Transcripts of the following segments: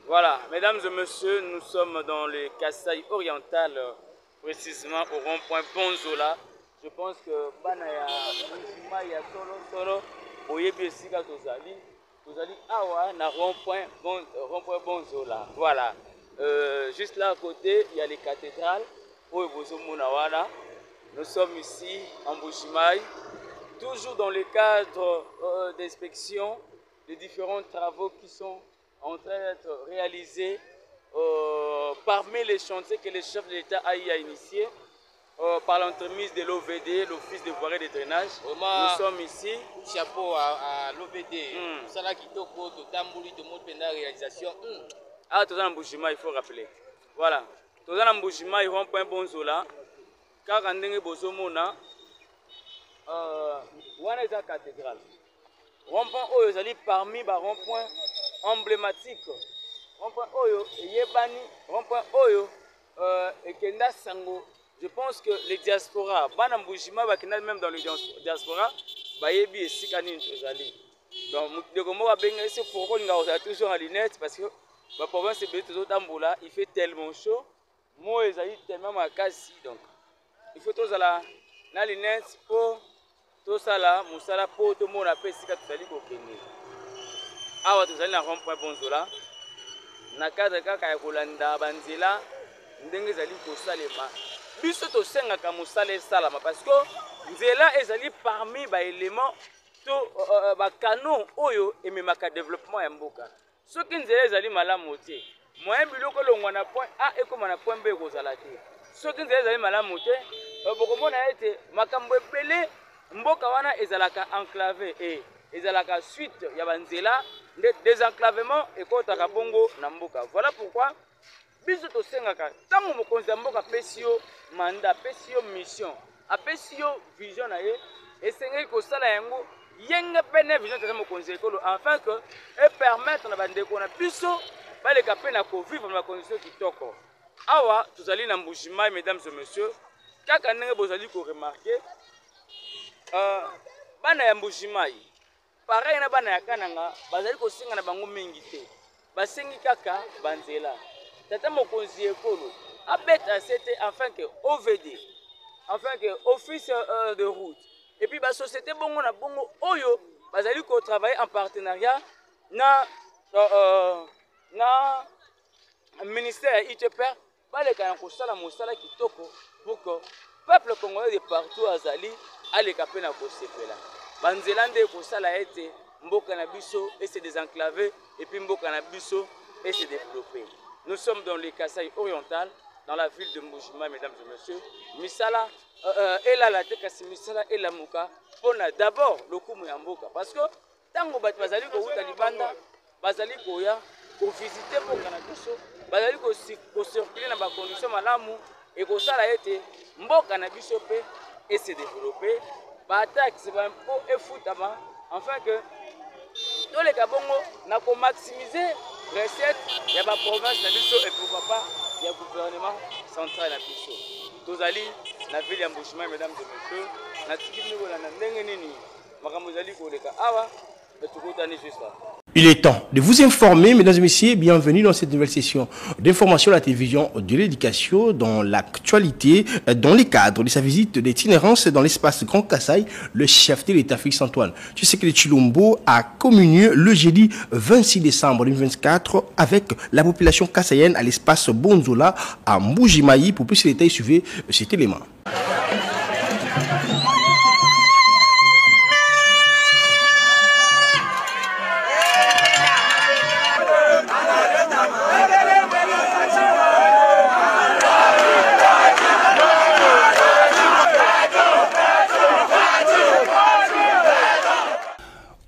Voilà, mesdames et messieurs, nous sommes dans le Kasaï oriental, précisément au rond-point Bonzola. Je pense que Banaya, Maya Solo, Oyebi Sika Tozali, Awa, na rond-point Bonzola. Voilà. Juste là à côté, il y a les cathédrales. Nous sommes ici en Mbujimayi, toujours dans le cadre d'inspection des différents travaux qui sont en train d'être réalisés parmi les chantiers que le chef de l'État a initiés par l'entremise de l'OVD, l'Office de voirie et de drainage. Nous sommes ici. Chapeau à l'OVD. Ça là qui toko, tout tambouli, tout le monde pendant la réalisation. Ah, tout ça en Mbujimayi, il faut rappeler. Voilà. Tout ça en Mbujimayi, rond-point Bonzola. Car on a Bozomona, on est à cathédrale. Rond-point Oyo, c'est parmi les ronds-points emblématiques. Rond-point Oyo, Yebani, rond-point Oyo, et Kenda Sango. Je pense que les diasporas, Bana Mbujimayi, même dans les diasporas, Bayebi et Sikani Ozali. Donc, de comment on va bien essayer pour qu'on ait toujours en lunette parce que la province est toujours Tamboula, il fait tellement chaud. Moi, ils ont tellement ma casse donc. Il faut tous la lunette pour tout ça là, Moussala pour tout le monde appelle Sika Tuzali Kokene. Awa Tuzali na rond-point Bonzola. Na cadre kaka ya kolanda banzela ndenge ezali kosalema. Biso tosengaka mosala esalama parce que nzela ezali parmi ba éléments to ba canon oyo ememaka développement ya mboka. Soki nzela ezali malamu te, moyen biloko longwa na point A ekoma na point B ekozala te. Soki nzela ezali malamu te, bokomona ete makambo ebele mboka wana ezalaka enclavé et ezalaka suite ya banzela de désenclavement ekotaka bongo na mboka. Voilà pourquoi biso tosengaka tango mokonzi ya mboka apesi yo mandat, apesi yo mission, apesi yo vision na ye, esengeli kosala yango yenge pene vision tata mokonzi ekolo afin que et permettre na bandeko na biso baleka pe na kovivre na condition kitoko. Awa tozali na Mbujimayi, mesdames et messieurs, kaka ndenge bozali ko remarquer bana ya Mbujimayi pareil na bana ya Kananga bazali kosenga na bango mingi te, basengi kaka banzela tata mokonzi ekolo abeta c'était enfin que OVD, enfin que office de route et puis ba société bongo na bongo oyo bazali ko travailler en partenariat na ministère ITPR baleka na kosala mosala kitoko pour que peuple congolais de partout azali aleka pe na kosepela banzela nde kosala ete mboka na biso et se désenclaver et puis mboka na biso et se développer. Nous sommes dans le Kasaï oriental, dans la ville de Mbujimayi, mesdames et messieurs. Misala et la kasi misala et la muka on a d'abord le kumu ya mboka parce que tango bat bazali ko uta libanda bazali koya ko visiter mboka na biso bazali ko circuler na ba conditions malamu et ko sala ete mboka na biso pe et se développer ba taxe ba impôt et futama afin que tous les kabongo na ko maximiser recette ya ba province na biso et pourquoi pas ya gouvernement central na biso. Tozali na ville ya Mbujimayi, mesdames et messieurs, na tikini ko na ndenge nini makambo zali ko leka awa et tukutani juste là. Il est temps de vous informer, mesdames et messieurs, bienvenue dans cette nouvelle session d'information à la télévision de l'éducation dans l'actualité, dans les cadres de sa visite d'itinérance dans l'espace Grand Kasaï. Le chef de l'État, Félix Antoine Tshisekedi Tshilombo, a communié le jeudi 26 décembre 2024 avec la population kassaïenne à l'espace Bonzola à Mbujimayi. Pour plus de détails, suivez cet élément.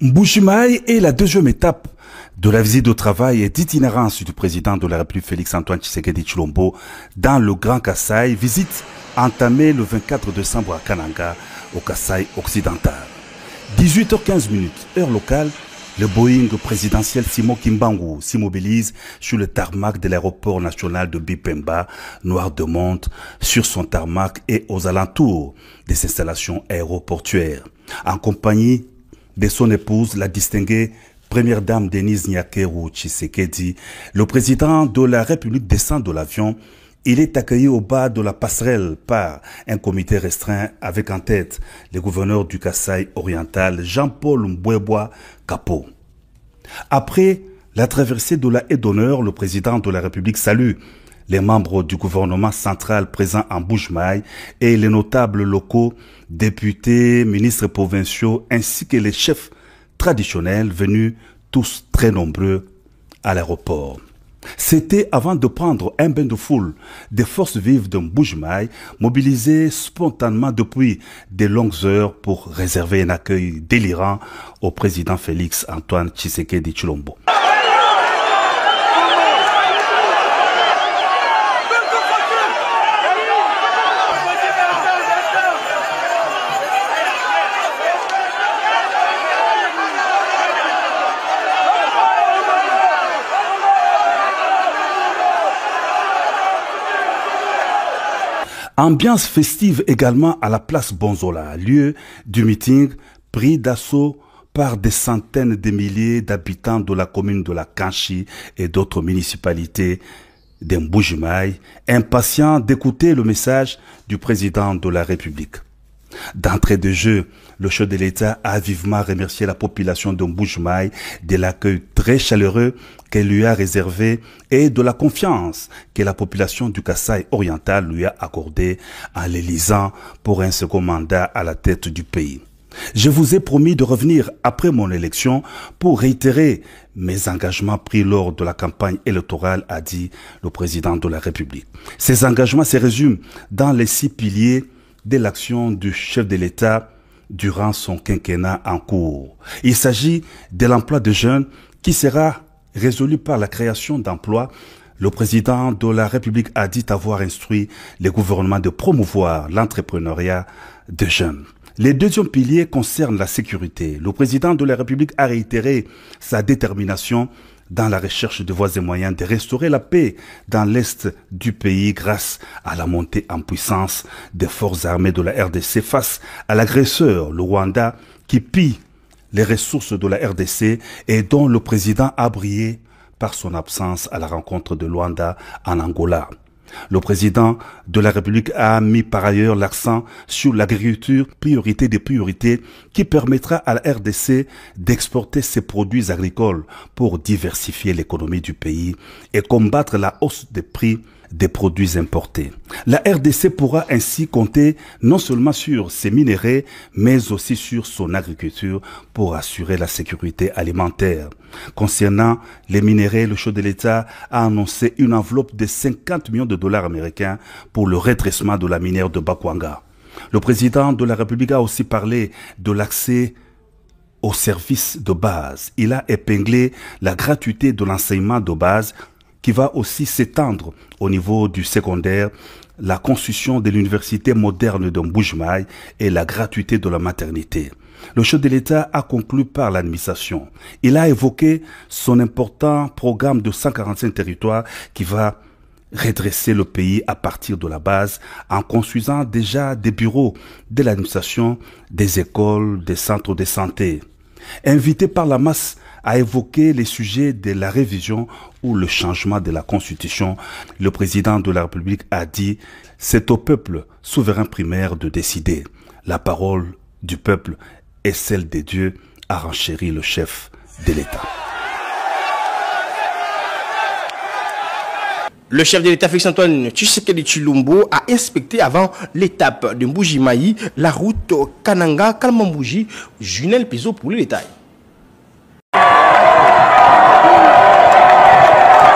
Mbujimayi est la deuxième étape de la visite au travail et d'itinérance du président de la République Félix Antoine Tshisekedi Tshilombo dans le Grand Kasaï, visite entamée le 24 décembre à Kananga, au Kasaï occidental. 18h15, heure locale, le Boeing présidentiel Simon Kimbangu s'immobilise sur le tarmac de l'aéroport national de Bipemba, noir de monde, sur son tarmac et aux alentours des installations aéroportuaires, en compagnie de son épouse, la distinguée Première dame Denise Nyakeru Tshisekedi, le président de la République descend de l'avion. Il est accueilli au bas de la passerelle par un comité restreint avec en tête le gouverneur du Kasaï oriental, Jean-Paul Mbwebwa Kapo. Après la traversée de la haie d'honneur, le président de la République salue les membres du gouvernement central présents en Mbuji-Mayi et les notables locaux, députés, ministres provinciaux ainsi que les chefs traditionnels venus tous très nombreux à l'aéroport. C'était avant de prendre un bain de foule des forces vives de Mbuji-Mayi mobilisées spontanément depuis de longues heures pour réserver un accueil délirant au président Félix Antoine Tshisekedi Tshilombo. Ambiance festive également à la place Bonzola, lieu du meeting pris d'assaut par des centaines de milliers d'habitants de la commune de la Kanchi et d'autres municipalités de Mbuji-Mayi, impatients d'écouter le message du président de la République. D'entrée de jeu, le chef de l'État a vivement remercié la population de Mbuji-Mayi de l'accueil très chaleureux qu'elle lui a réservé et de la confiance que la population du Kasaï oriental lui a accordée en l'élisant pour un second mandat à la tête du pays. Je vous ai promis de revenir après mon élection pour réitérer mes engagements pris lors de la campagne électorale, a dit le président de la République. Ces engagements se résument dans les 6 piliers de l'action du chef de l'État durant son quinquennat en cours. Il s'agit de l'emploi des jeunes qui sera résolu par la création d'emplois. Le président de la République a dit avoir instruit le gouvernement de promouvoir l'entrepreneuriat des jeunes. Les deuxième piliers concernent la sécurité. Le président de la République a réitéré sa détermination dans la recherche de voies et moyens de restaurer la paix dans l'est du pays grâce à la montée en puissance des forces armées de la RDC face à l'agresseur, le Rwanda, qui pille les ressources de la RDC et dont le président a brillé par son absence à la rencontre de Luanda en Angola. Le président de la République a mis par ailleurs l'accent sur l'agriculture, priorité des priorités, qui permettra à la RDC d'exporter ses produits agricoles pour diversifier l'économie du pays et combattre la hausse des prix des produits importés. La RDC pourra ainsi compter non seulement sur ses minéraux, mais aussi sur son agriculture pour assurer la sécurité alimentaire. Concernant les minéraux, le chef de l'État a annoncé une enveloppe de 50 millions de dollars américains pour le redressement de la minière de Bakwanga. Le président de la République a aussi parlé de l'accès aux services de base. Il a épinglé la gratuité de l'enseignement de base qui va aussi s'étendre au niveau du secondaire, la construction de l'université moderne de Mbuji-Mayi et la gratuité de la maternité. Le chef de l'État a conclu par l'administration. Il a évoqué son important programme de 145 territoires qui va redresser le pays à partir de la base en construisant déjà des bureaux de l'administration, des écoles, des centres de santé. Invité par la masse à évoquer les sujets de la révision ou le changement de la Constitution, le président de la République a dit « C'est au peuple souverain primaire de décider. La parole du peuple est celle de Dieu », a renchéri le chef de l'État. Le chef de l'État Félix-Antoine Tshisekedi Tshilombo a inspecté avant l'étape de Mbuji-Mayi la route Kananga-Kalmambouji. Junel Piso pour les détails.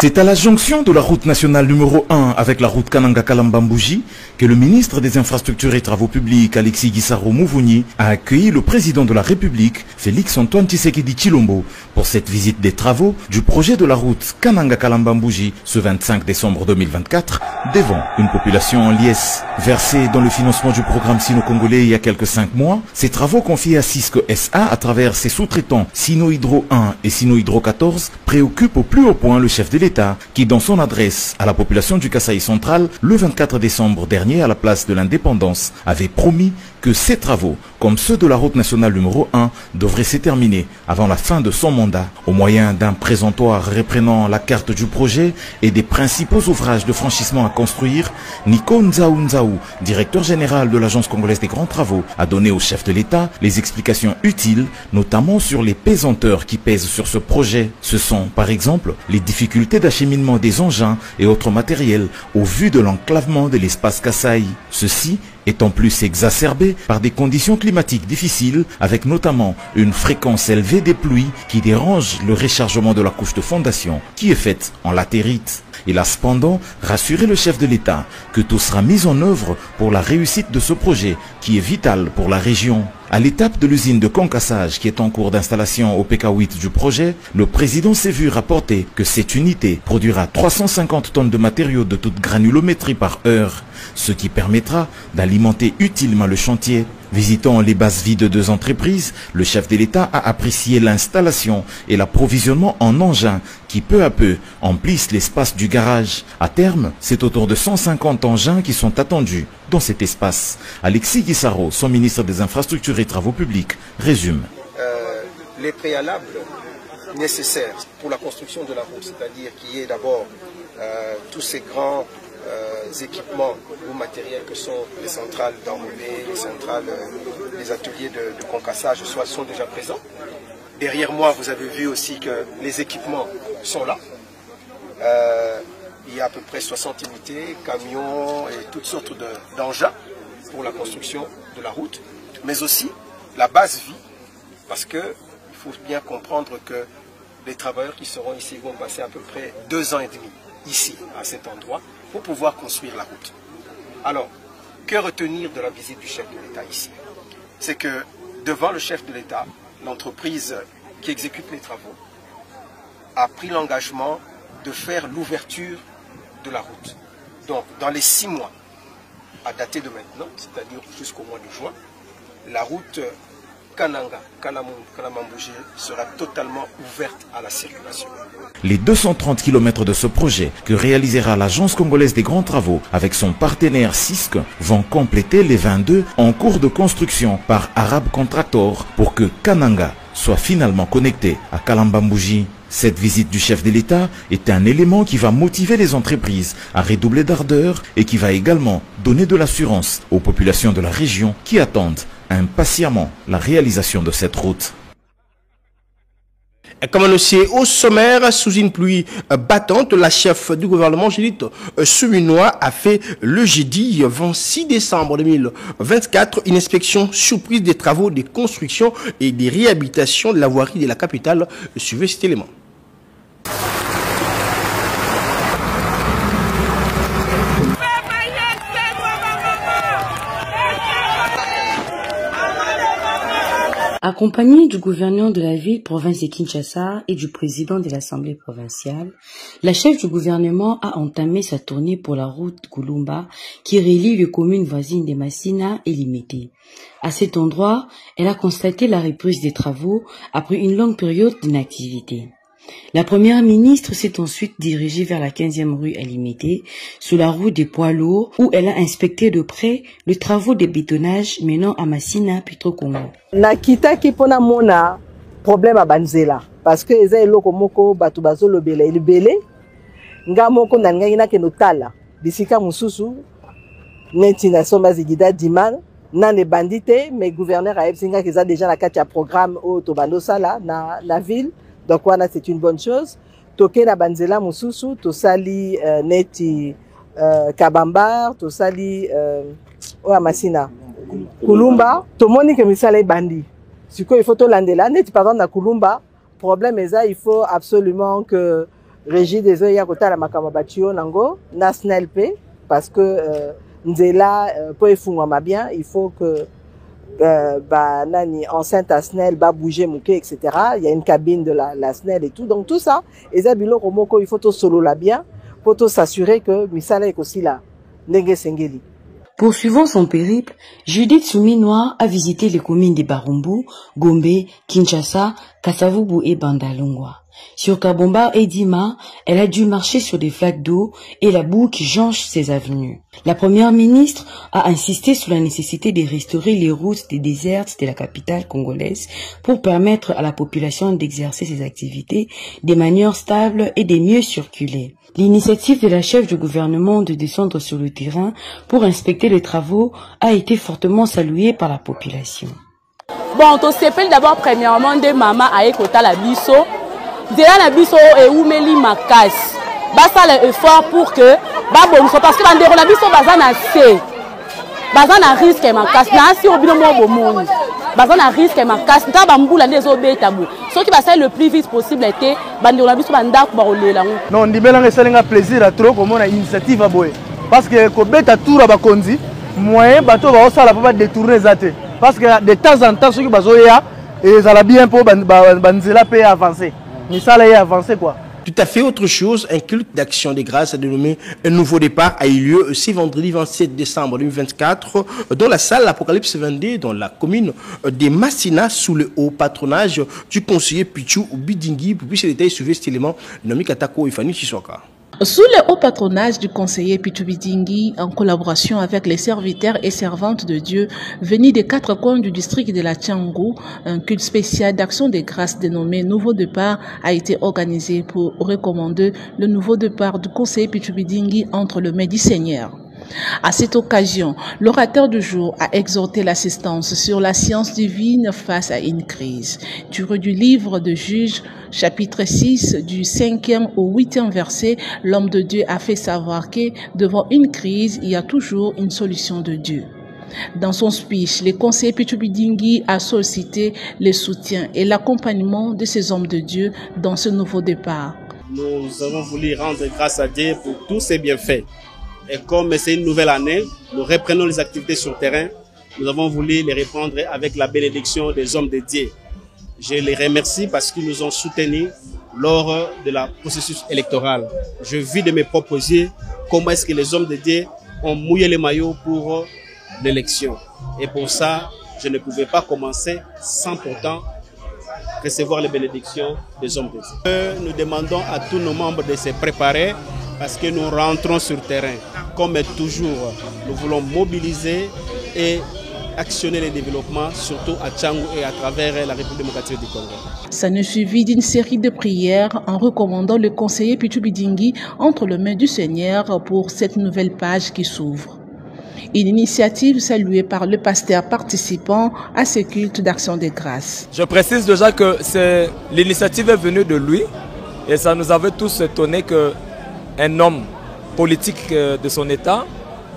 C'est à la jonction de la route nationale numéro 1 avec la route Kananga-Kalambambouji que le ministre des Infrastructures et Travaux Publics, Alexis Gisaro Mouvouni, a accueilli le président de la République, Félix-Antoine Tshisekedi Tshilombo, pour cette visite des travaux du projet de la route Kananga-Kalambambouji ce 25 décembre 2024, devant une population en liesse. Versée dans le financement du programme sino-congolais il y a quelques 5 mois, ces travaux confiés à Cisco SA à travers ses sous-traitants Sino-Hydro 1 et Sino-Hydro 14 préoccupent au plus haut point le chef de l'État qui, dans son adresse à la population du Kasaï central, le 24 décembre dernier à la place de l'Indépendance, avait promis que ces travaux, comme ceux de la route nationale numéro 1, devraient se terminer avant la fin de son mandat, au moyen d'un présentoir reprenant la carte du projet et des principaux ouvrages de franchissement à construire. Nico Nzaou Nzaou, directeur général de l'Agence congolaise des grands travaux, a donné au chef de l'État les explications utiles, notamment sur les pesanteurs qui pèsent sur ce projet. Ce sont, par exemple, les difficultés d'acheminement des engins et autres matériels au vu de l'enclavement de l'espace Kasaï. Ceci est en plus exacerbé par des conditions climatiques difficiles, avec notamment une fréquence élevée des pluies qui dérange le rechargement de la couche de fondation qui est faite en latérite. Il a cependant rassuré le chef de l'État que tout sera mis en œuvre pour la réussite de ce projet qui est vital pour la région. À l'étape de l'usine de concassage qui est en cours d'installation au PK8 du projet, le président s'est vu rapporter que cette unité produira 350 tonnes de matériaux de toute granulométrie par heure, ce qui permettra d'alimenter utilement le chantier. Visitant les bases vides de deux entreprises, le chef de l'État a apprécié l'installation et l'approvisionnement en engins qui peu à peu emplissent l'espace du garage. À terme, c'est autour de 150 engins qui sont attendus dans cet espace. Alexis Guissaro, son ministre des Infrastructures et Travaux publics, résume. Les préalables nécessaires pour la construction de la route, c'est-à-dire qu'il y ait d'abord tous ces grands équipements ou matériels que sont les centrales d'enrobé, les centrales, les ateliers de concassage sont déjà présents. Derrière moi, vous avez vu aussi que les équipements sont là. Il y a à peu près 60 unités, camions et toutes sortes d'engins pour la construction de la route, mais aussi la base vie, parce qu'il faut bien comprendre que les travailleurs qui seront ici vont passer à peu près 2 ans et demi ici, à cet endroit, pour pouvoir construire la route. Alors, que retenir de la visite du chef de l'État ici? C'est que devant le chef de l'État, l'entreprise qui exécute les travaux a pris l'engagement de faire l'ouverture de la route. Donc, dans les 6 mois, à dater de maintenant, c'est-à-dire jusqu'au mois de juin, la route Kananga-Kalamambouji sera totalement ouverte à la circulation. Les 230 km de ce projet que réalisera l'Agence congolaise des grands travaux avec son partenaire CISC vont compléter les 22 en cours de construction par Arab Contractor pour que Kananga soit finalement connecté à Kalambambouji. Cette visite du chef de l'État est un élément qui va motiver les entreprises à redoubler d'ardeur et qui va également donner de l'assurance aux populations de la région qui attendent impatiemment la réalisation de cette route. Comme annoncé au sommaire, sous une pluie battante, la chef du gouvernement, Judith Suminwa, a fait le jeudi 26 décembre 2024 une inspection surprise des travaux de construction et des réhabilitations de la voirie de la capitale. Suivez cet élément. Accompagné du gouverneur de la ville-province de Kinshasa et du président de l'Assemblée provinciale, la chef du gouvernement a entamé sa tournée pour la route Kulumba qui relie les communes voisines de Massina et Limete. À cet endroit, elle a constaté la reprise des travaux après une longue période d'inactivité. La première ministre s'est ensuite dirigée vers la 15e rue à Limete, sous la route des poids lourds, où elle a inspecté de près les travaux de bétonnage menant à Massina Petro-Congo. Nakita ki pona mona problème à banzela parce que eza eloko moko batu bazolo bela ilibele nga moko na ngai na kenotala bisika mususu neti na somba zigida diman na ne bandité mais gouverneur a ebsinga qu'ils a déjà la carte programme au tobando sala na la ville. Donc voilà, c'est une bonne chose. Toke na banzela mususu to sali neti kabambar to sali o Masina Kulumba to moni ke misala bandi. Siko il faut to landela neti par exemple na Kulumba problème eza il faut absolument que régie des eaux ya kotala makama batio nango na SNELP parce que nzela po efungwa bien, il faut que nani enceinte à SNEL va bouger mouke etc. Il y a une cabine de la SNEL et tout, donc tout ça et zabilo komoko il faut to solo la bien pour to s'assurer que misala est aussi là ndenge sengeli. Poursuivant son périple, Judith Suminwa a visité les communes de Barumbu, Gombe, Kinshasa, Kasavubu et Bandalungwa. Sur Kabomba et Dima, elle a dû marcher sur des flaques d'eau et la boue qui jonche ses avenues. La première ministre a insisté sur la nécessité de restaurer les routes des désertes de la capitale congolaise pour permettre à la population d'exercer ses activités de manière stable et de mieux circuler. L'initiative de la chef du gouvernement de descendre sur le terrain pour inspecter les travaux a été fortement saluée par la population. Bon, on s'appelle d'abord premièrement de maman à Ekota la biso. Déjà la biso et oumeli makas. Basta l'effort pour que bon parce que dans la biso bazana c'est bazana risque makas na si obino mo bomoni. Bazana risque makas ta bambula les obetabu. Ce qui va faire le plus vite possible était bande la biso banda ko baolela. Non, ndibela ngesalenga plaisir à trop comme on a initiative à boye. Parce que ko beta tour ba konzi moyen bato ba osala pas détourner zate. Parce que de temps en temps ceux qui bazoya et ça la bien pour banzela peut avancer. Mais ça là est avancé quoi. Tout à fait autre chose, un culte d'action des grâces dénommé Un Nouveau Départ a eu lieu ce vendredi 27 décembre 2024 dans la salle Apocalypse 22 dans la commune de Massina sous le haut patronage du conseiller Pichou Bidingi. Pour plus de détails, suivez cet élément, Nomi Katako et Fanny Chisoka. Sous le haut patronage du conseiller Pichubidingi, en collaboration avec les serviteurs et servantes de Dieu venus des 4 coins du district de la Tchangou, un culte spécial d'action des grâces dénommé Nouveau Départ a été organisé pour recommander le nouveau départ du conseiller Pichubidingi entre les mains du Seigneur. À cette occasion, l'orateur du jour a exhorté l'assistance sur la science divine face à une crise. Tiré du livre de Juges, chapitre 6, du 5e au 8e verset, l'homme de Dieu a fait savoir que devant une crise, il y a toujours une solution de Dieu. Dans son speech, le conseiller Pichubidingi a sollicité le soutien et l'accompagnement de ces hommes de Dieu dans ce nouveau départ. Nous avons voulu rendre grâce à Dieu pour tous ses bienfaits. Et comme c'est une nouvelle année, nous reprenons les activités sur le terrain. Nous avons voulu les reprendre avec la bénédiction des hommes de Dieu. Je les remercie parce qu'ils nous ont soutenus lors de la processus électoral. Je vis de mes propres yeux comment est-ce que les hommes de Dieu ont mouillé les maillots pour l'élection. Et pour ça, je ne pouvais pas commencer sans pourtant recevoir les bénédictions des hommes de Dieu. Nous demandons à tous nos membres de se préparer parce que nous rentrons sur le terrain. Comme toujours, nous voulons mobiliser et actionner les développements, surtout à Tchangou et à travers la République démocratique du Congo. Ça nous suivit d'une série de prières en recommandant le conseiller Pichubidingi entre les mains du Seigneur pour cette nouvelle page qui s'ouvre. Une initiative saluée par le pasteur participant à ce culte d'action des grâces. Je précise déjà que l'initiative est venue de lui et ça nous avait tous étonnés qu'un homme politique de son État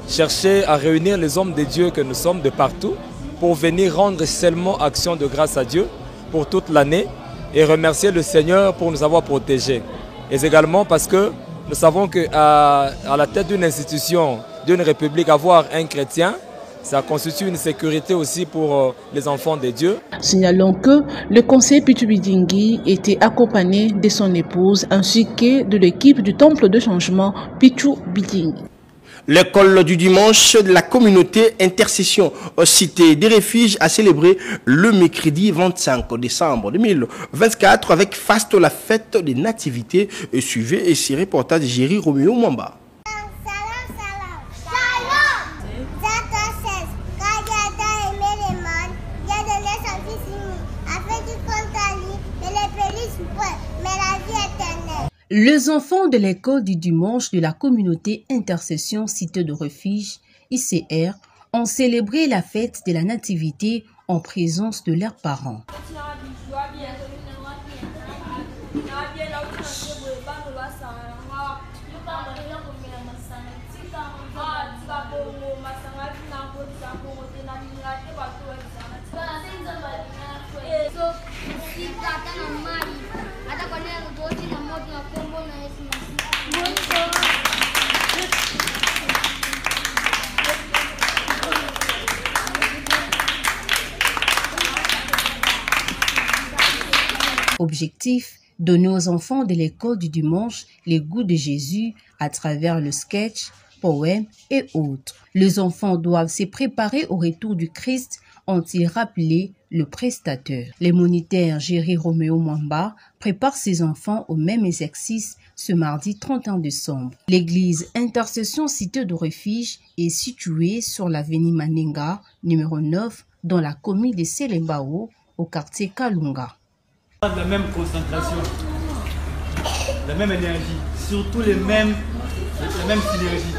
cherchait à réunir les hommes de Dieu que nous sommes de partout pour venir rendre seulement action de grâce à Dieu pour toute l'année et remercier le Seigneur pour nous avoir protégés. Et également parce que nous savons qu'à la tête d'une institution, d'une république, avoir un chrétien, ça constitue une sécurité aussi pour les enfants de Dieu. Signalons que le conseiller Pichubidingi était accompagné de son épouse ainsi que de l'équipe du temple de changement Pichubidingi. L'école du dimanche de la communauté Intercession Cité des Refuges a célébré le mercredi 25 décembre 2024 avec faste la fête des nativités. Suivez et ces reportages de Jerry Romeo Mwamba. Les enfants de l'école du dimanche de la communauté Intercession Cité de Refuge, ICR, ont célébré la fête de la nativité en présence de leurs parents. Objectif, donner aux enfants de l'école du dimanche les goûts de Jésus à travers le sketch, poèmes et autres. Les enfants doivent se préparer au retour du Christ, ont-ils rappelé le prestateur. Les monitaires Jerry Romeo Mwamba, prépare ses enfants au même exercice ce mardi 31 décembre. L'église Intercession Cité de Refuge est située sur l'avenue Manenga, numéro 9, dans la commune de Selembao, au quartier Kalunga. La même concentration, la même énergie, surtout la même synergie.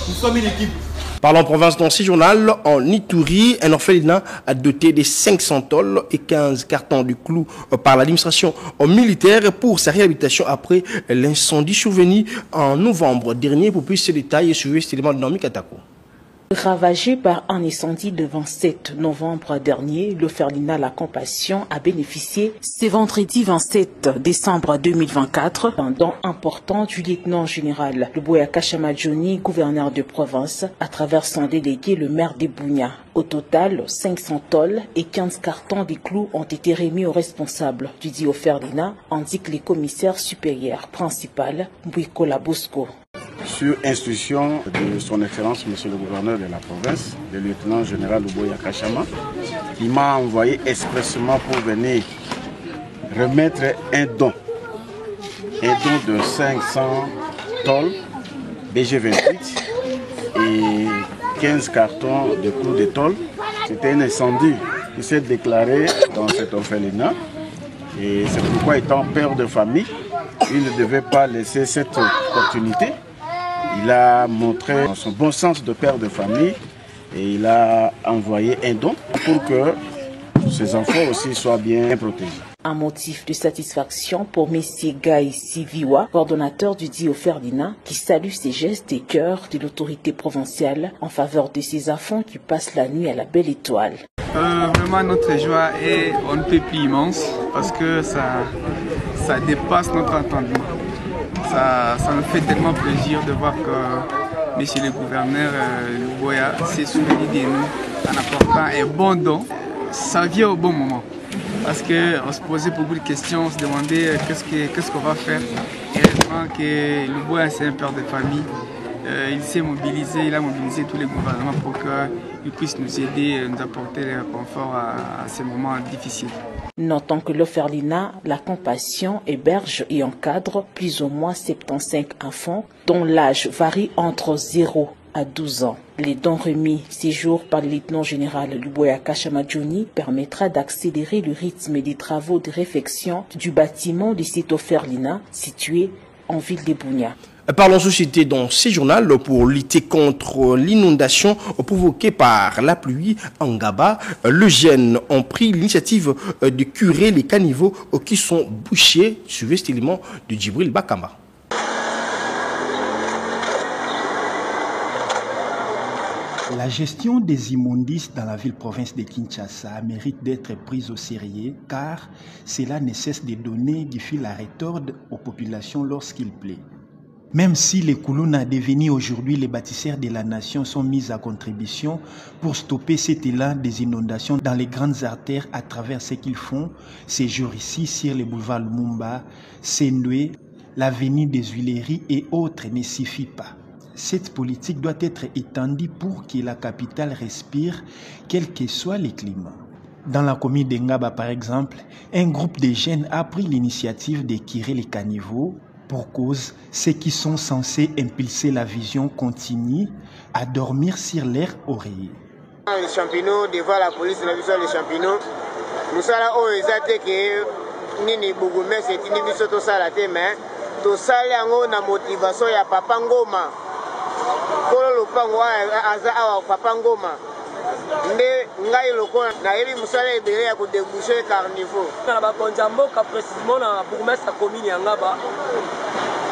Nous sommes une équipe. Parlons en province dans ce journal, en Ituri, un orphelinat a doté de 500 tôles et 15 cartons de clous par l'administration militaire pour sa réhabilitation après l'incendie survenu en novembre dernier. Pour plus de détails, suivez cet élément de Naomi Katako. Ravagé par un incendie le 27 novembre dernier, l'orphelinat La Compassion a bénéficié ce vendredi 27 décembre 2024 d'un don important du lieutenant-général Luboya Kashama Johnny, gouverneur de province, à travers son délégué le maire de Bunia. Au total, 500 tôles et 15 cartons de clous ont été remis aux responsables du dit orphelinat, indique les commissaires supérieurs principal Mbouikola Bosco. Sur instruction de son Excellence, Monsieur le gouverneur de la province, le lieutenant-général Luboya Kashama, il m'a envoyé expressément pour venir remettre un don de 500 tôles BG28 et 15 cartons de clous de tôle. C'était un incendie qui s'est déclaré dans cet orphelinat et c'est pourquoi, étant père de famille, il ne devait pas laisser cette opportunité. Il a montré son bon sens de père de famille et il a envoyé un don pour que ses enfants aussi soient bien protégés. Un motif de satisfaction pour M. Gaï Siviwa, coordonnateur du dit orphelinat, qui salue ces gestes et cœurs de l'autorité provinciale en faveur de ces enfants qui passent la nuit à la belle étoile. Vraiment, notre joie est on ne peut plus immense parce que ça dépasse notre entendement. Ça me fait tellement plaisir de voir que monsieur le gouverneur Luboya s'est souvenu de nous en apportant un bon don. Ça vient au bon moment. Parce qu'on se posait beaucoup de questions, on se demandait qu'est-ce qu'on va faire. Et heureusement que Luboya, c'est un père de famille. Il s'est mobilisé, il a mobilisé tous les gouvernements pour qu'ils puissent nous aider, nous apporter le confort à ces moments difficiles. Notons que l'orphelinat La Compassion héberge et encadre plus ou moins 75 enfants dont l'âge varie entre 0 à 12 ans. Les dons remis ces jours par le lieutenant-général Luboya Kashama Johnny permettra d'accélérer le rythme des travaux de réfection du bâtiment de cet orphelinat situé en ville de Bunia. Parlons société dans ce journal pour lutter contre l'inondation provoquée par la pluie en Gaba. Les jeunes ont pris l'initiative de curer les caniveaux qui sont bouchés. Suivez cet élément de Djibril Bakamba. La gestion des immondices dans la ville-province de Kinshasa mérite d'être prise au sérieux car cela nécessite de donner du fil à retordre aux populations lorsqu'il plaît. Même si les Koulouna devenus aujourd'hui les bâtisseurs de la nation sont mis à contribution pour stopper cet élan des inondations dans les grandes artères à travers ce qu'ils font ces jours ici sur les boulevards Lumumba, Sendwe, l'avenue des Huileries et autres ne suffit pas. Cette politique doit être étendue pour que la capitale respire, quel que soit le climat. Dans la commune d'Engaba par exemple, un groupe de jeunes a pris l'initiative de curer les caniveaux. Pour cause, ceux qui sont censés impulser la vision continuent à dormir sur leur oreiller. Les champignons, devant la police, la vision des champignons, nous sommes exactés que Nini Bougoumé, c'est une émission de salaté, mais tout ça, il y a une motivation, il y a Papa Ngoma. Kolo Lupango, Papa Ngoma. Mais ngai loko na yebi musala ebele ya ko déboucher carnivore na ba konjambo ka précisément na bourgmestre commune ya Ngaba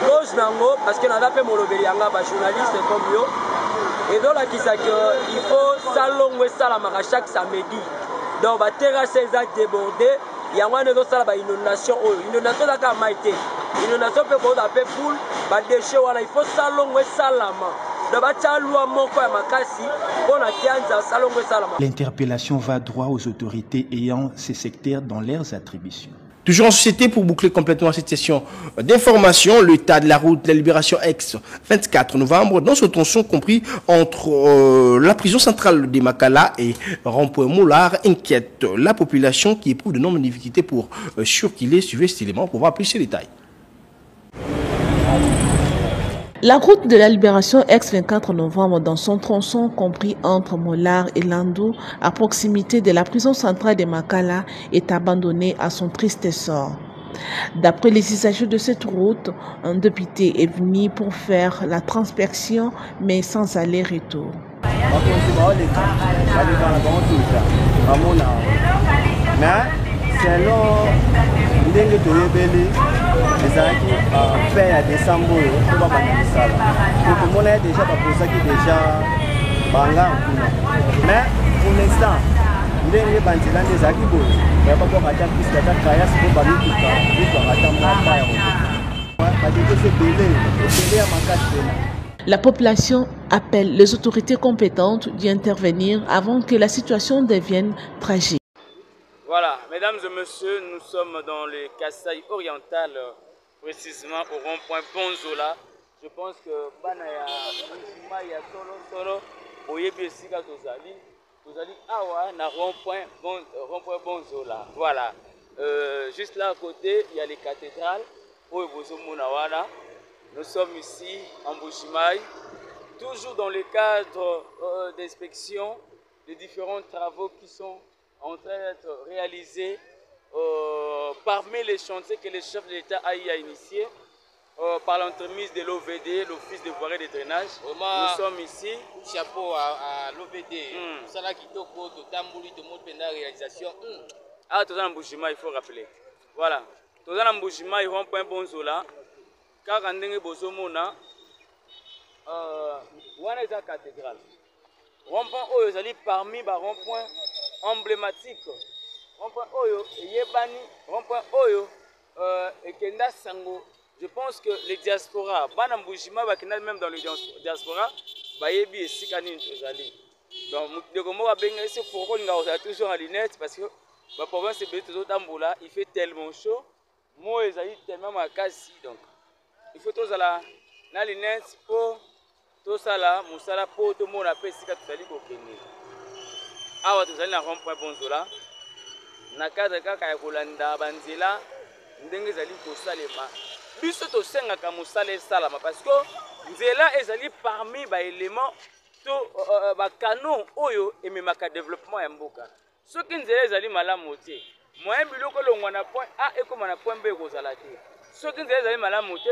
cause nango parce que na dape molobeli ya Ngaba journaliste comme yo et donc la kisa que il faut salongwe sala maka chaque samedi donc ba terrasse za débordé ya ngwane do sala ba inondation da ka maite inondation pe ko da pe poule ba déchet wana il faut salongwe salama. L'interpellation va droit aux autorités ayant ces secteurs dans leurs attributions. Toujours en société, pour boucler complètement cette session d'information, l'état de la route, la libération ex 24 novembre, dans ce tension compris entre la prison centrale de Makala et Rond-Point Moulard, inquiète la population qui éprouve de nombreuses difficultés pour circuler. Suivez cet élément pour voir plus ces détails. La route de la libération ex-24 novembre dans son tronçon compris entre Mollard et Landou, à proximité de la prison centrale de Makala, est abandonnée à son triste sort. D'après les usagers de cette route, un député est venu pour faire la transperction, mais sans aller-retour. ezalaki fin ya décembre oyo po babanda misala po tomona ye déjà baposaki déjà banga kuna mais pour l'instant ndenge banzela nde ezalaki boye bayabako ata piske ata kayasi po bamituka mitwaka ata mwapa ya badekesi ebele ya makasi pena. La population appelle les autorités compétentes d'y intervenir avant que la situation devienne tragique. Voilà, mesdames et messieurs, nous sommes dans le Kasaï oriental, précisément au rond-point Bonzola. Je pense que Banaya, Mujima, Solo, Oyebi Sika Tozali, Awa, na rond-point Bonzola. Voilà, juste là à côté, il y a les cathédrales, Oyebozo Munawala. Nous sommes ici en Mbujimaï, toujours dans le cadre d'inspection des différents travaux qui sont en train d'être réalisés parmi les chantiers que le chef de l'État a initiés par l'entremise de l'OVD, l'Office de voirie et de drainage. Nous sommes ici. Chapeau à l'OVD. Ça là qui toko, Totambouli, tout le monde pendant la réalisation. Ah, tout ça en Mbujimaï, il faut rappeler. Voilà. Tout ça en Mbujimaï, rond-point Bonzola. Car on a Bozomona, wana eza cathédrale. Rond-point oyo ezali parmi ba rond-point emblématique. Rond-point oyo yebani, rond-point oyo ekenda sango. Je pense que les diaspora, bana Mbujimaï bakenda même dans le diaspora, bayebi esika nini tozali. Donc muteko moko benga ese foko linga ozala toujours en lunette parce que ba province ebele tozotambola, il fait tellement chaud. Moi ezali tellement makasi donc il faut tous la na lunette pour tout ça là musala pour tout monde après si tu sali kokende awa tozali na rond-point Bonzola na cadre kaka ya kolanda banzela ndenge ezali kosalema biso tosengaka musala esalama parce que nzela ezali parmi ba éléments to ba canon oyo ememaka développement ya mboka soki nzela ezali malamu te moyen biloko longwa na point A ekoma na point B kozala te soki nzela ezali malamu te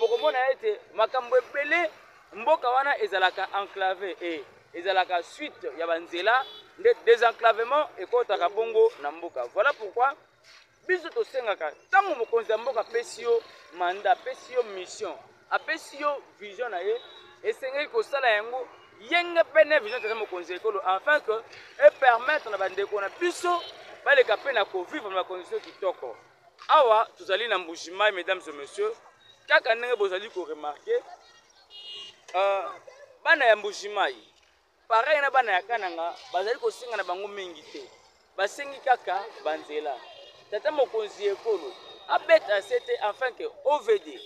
bokomona ete makambo ebele mboka wana ezalaka enclavé et ezalaka suite ya banzela nde désenclavement ekotaka bongo na mboka. Voilà pourquoi biso tosengaka ntango mokonzi ya mboka apesi yo mandat, apesi yo mission, apesi yo vision na ye esengeli kosala yango yenge pene vision tata mokonzi ekolo afin que epermettre na bandeko na biso baleka mpe na kovivre na bacondition kitoko. Awa tozali na Mbujimaï, mesdames et messieurs, kaka ndenge bozali ko remarquer bana ya Mbujimaï pareil na bana ya Kananga bazali ko singa na bango mingi te basengi kaka banzela tata mokonzi ekolo abeta c'était afin que OVD,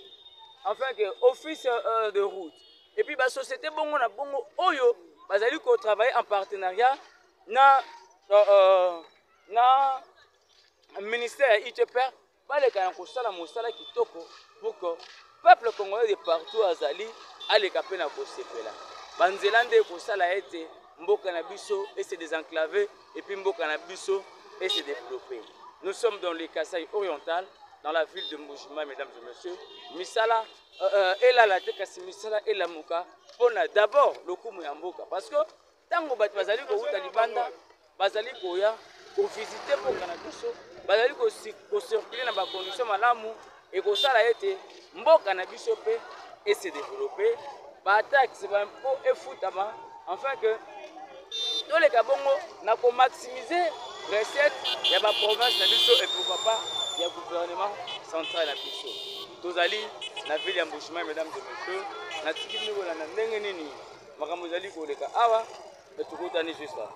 afin que office de route et puis ba société bongo na bongo oyo bazali ko travailler en partenariat na ministère ITPR baleka na kosala mosala kitoko pour que peuple congolais de partout azali aleka pe na kosepela banzela nde kosala ete mboka na biso et se désenclaver et puis mboka na biso et se développer. Nous sommes dans le Kasaï oriental, dans la ville de Mbujimaï, mesdames et messieurs. Misala et la kasi misala et la muka pona d'abord le kumu ya mboka parce que tango bat bazali ko uta libanda bazali koya ko visiter mboka na biso bazali ko circuler na ba conditions malamu et ko sala ete mboka na biso pe et se développer ba taxe ba impôt et futama afin que tous les kabongo na ko maximiser recette ya ba province na biso et pourquoi pas ya gouvernement central na biso tozali na ville ya Mbujimaï, mesdames et messieurs, na tikini ko na ndenge nini makambo zali ko leka awa et tukutani juste là.